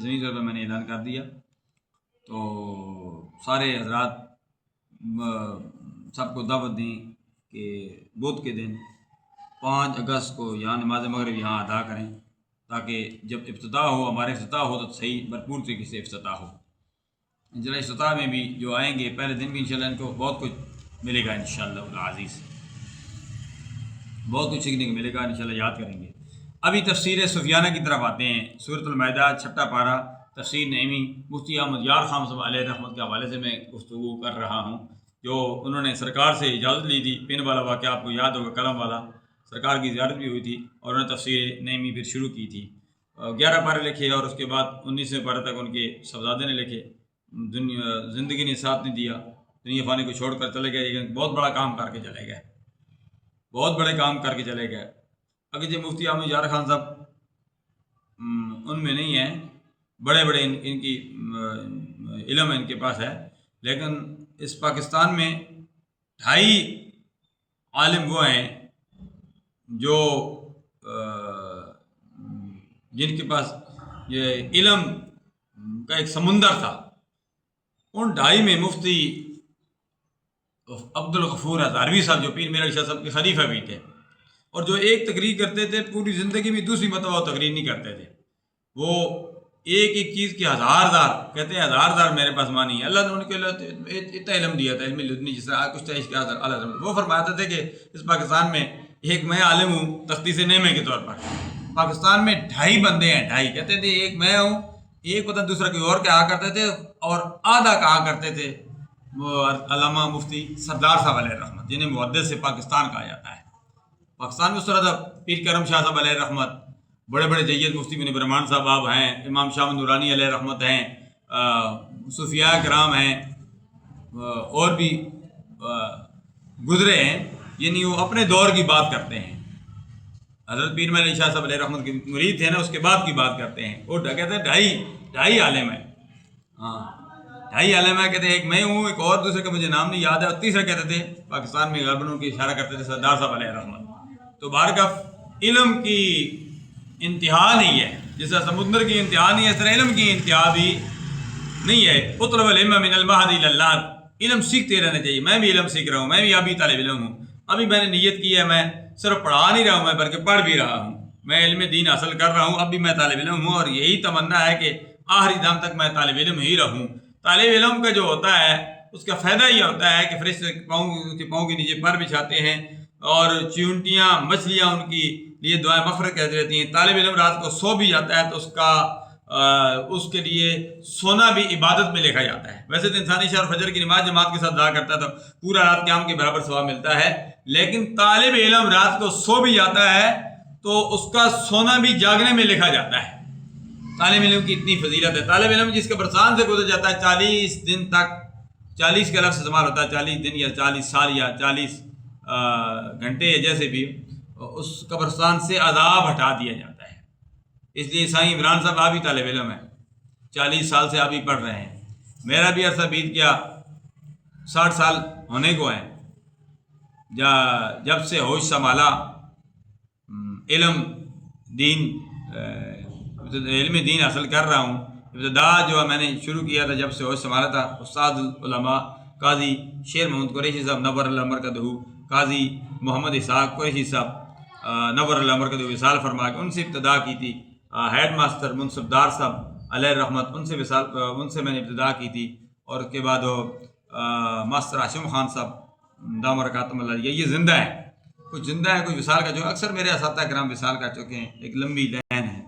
ضمنی طور پر میں نے اعلان کر دیا، تو سارے حضرات سب کو دعوت دیں کہ بدھ کے دن 5 اگست کو یہاں نماز مغرب یہاں ادا کریں، تاکہ جب افتتاح ہو، ہمارے افتتاح ہو تو صحیح بھرپور طریقے سے افتتاح ہو۔ انشاءاللہ افتتاح میں بھی جو آئیں گے پہلے دن بھی انشاءاللہ ان کو بہت کچھ ملے گا، انشاءاللہ العزیز بہت کچھ سیکھنے کو ملے گا، انشاءاللہ یاد کریں گے۔ ابھی تفسیر سفیانہ کی طرف آتے ہیں۔ سورۃ المائدہ 6 پارہ تفسیر نعیمی مفتی احمد یار خان صاحب علیہ رحمت کے حوالے سے میں گفتگو کر رہا ہوں، جو انہوں نے سرکار سے اجازت لی تھی۔ پن والا واقعہ آپ کو یاد ہوگا، قلم والا، سرکار کی زیارت بھی ہوئی تھی اور انہوں نے تفسیر نعیمی پھر شروع کی تھی۔ 11 پارے لکھے اور اس کے بعد 19ویں پارے تک ان کے صاحبزادے نے لکھے۔ زندگی نے ساتھ نہیں دیا، دنیا فانی کو چھوڑ کر چلے گئے، لیکن بہت بڑا کام کر کے چلے گئے، بہت بڑے کام کر کے چلے گئے۔ اگرچہ مفتی احمد یار خان صاحب ان میں نہیں ہیں، بڑے بڑے ان کی علم ان کے پاس ہے، لیکن اس پاکستان میں 2.5 عالم وہ ہیں جو جن کے پاس یہ علم کا ایک سمندر تھا۔ ان 2.5 میں مفتی عبد الغفور ہزاروی صاحب جو پیر میرا شاہ صاحب کے خلیفہ بھی تھے، اور جو ایک تقریر کرتے تھے پوری زندگی میں دوسری مرتبہ وہ تقریر نہیں کرتے تھے، وہ ایک چیز کی ہزار کہتے ہیں، ہزار میرے پاس مانی ہے۔ اللہ نے ان کے لیے اتنا علم دیا تھا، علم لدنی، جس طرح کچھ عشق اعلیٰ، وہ فرماتے تھے کہ اس پاکستان میں ایک میں عالم ہوں تختی سے نعمے کے طور پر، پاکستان میں 2.5 بندے ہیں، 2.5 کہتے تھے، ایک میں ہوں، ایک پتہ دوسرا کوئی اور کہا کرتے تھے، اور آدھا کہا کرتے تھے وہ علامہ مفتی سردار صاحب علیہ رحمت، جنہیں محدث پاکستان کہا جاتا ہے۔ پاکستان میں اس طرح تھا، پیر کرم شاہ صاحب علیہ رحمت، بڑے بڑے جید مفتی بن برمان صاحب آپ ہیں، امام شاہ نورانی علیہ رحمت ہیں، صوفیاء کرام ہیں، اور بھی گزرے ہیں، یعنی وہ اپنے دور کی بات کرتے ہیں۔ حضرت پیر علی شاہ صاحب علیہ رحمت کے مرید تھے نا، اس کے بعد کی بات کرتے ہیں۔ وہ کہتے ہیں 2.5 عالم ہیں، 2.5 عالم ہیں، کہتے ہیں ایک میں ہوں، ایک اور دوسرے کا مجھے نام نہیں یاد ہے، اور تیسرا کہتے تھے پاکستان میں غالباً کی اشارہ کرتے تھے سردار صاحب علیہ رحمت۔ تو بہرکیف علم کی انتہا نہیں ہے، جس طرح سمندر کی انتہا نہیں ہے، اس طرح علم کی انتہا بھی نہیں ہے۔ اطلب العلم من المہد الی اللحد، علم سیکھتے رہنا چاہیے۔ میں بھی علم سیکھ رہا ہوں، میں بھی ابھی طالب علم ہوں، ابھی میں نے نیت کی ہے، میں صرف پڑھا نہیں رہا ہوں، میں بلکہ پڑھ بھی رہا ہوں، میں علم دین حاصل کر رہا ہوں، اب بھی میں طالب علم ہوں، اور یہی تمنا ہے کہ آخری دم تک میں طالب علم ہی رہوں۔ طالب علم کا جو ہوتا ہے اس کا فائدہ یہ ہوتا ہے کہ فرشتے پاؤں کے نیچے پر بچھاتے ہیں، اور چیونٹیاں مچھلیاں ان کی لیے دعائیں مغفرت کہتی رہتی ہیں۔ طالب علم رات کو سو بھی جاتا ہے تو اس کے لیے سونا بھی عبادت میں لکھا جاتا ہے۔ ویسے تو انسانی شہر فجر کی نماز جماعت کے ساتھ ادا کرتا ہے تو پورا رات قیام کے برابر ثواب ملتا ہے، لیکن طالب علم رات کو سو بھی جاتا ہے تو اس کا سونا بھی جاگنے میں لکھا جاتا ہے۔ طالب علم کی اتنی فضیلت ہے۔ طالب علم جس کے برسان سے گزر جاتا ہے 40 دن تک، 40 کا لفظ استعمال ہوتا ہے، 40 دن یا 40 سال یا 40 گھنٹے یا جیسے بھی، اس قبرستان سے عذاب ہٹا دیا جاتا ہے۔ اس لیے سائیں عمران صاحب آپ بھی طالب علم ہیں، 40 سال سے آپ ہی پڑھ رہے ہیں۔ میرا بھی عرصہ بیت گیا، 60 سال ہونے کو ہیں، جب سے ہوش سنبھالا، علم دین حاصل کر رہا ہوں۔ ابتدا جو ہے میں نے شروع کیا تھا جب سے ہوش سنبھالا تھا، استاد العلماء قاضی شیر محمد قریشی صاحب نور اللہ مرکزہ، قاضی محمد اسحاق قریشی صاحب نور اللہ مرکزہ وصال فرما کے ان سے ابتدا کی تھی۔ ہیڈ ماسٹر منصف دار صاحب علیہ رحمت، ان سے میں نے ابتدا کی تھی، اور اس کے بعد ماسٹر ہاشم خان صاحب دام برکاتہم اللہ، یہ زندہ ہیں، کچھ زندہ ہیں، کچھ وصال کر چکے، اکثر میرے اساتذہ کرام وصال کر چکے ہیں، ایک لمبی لائن ہے۔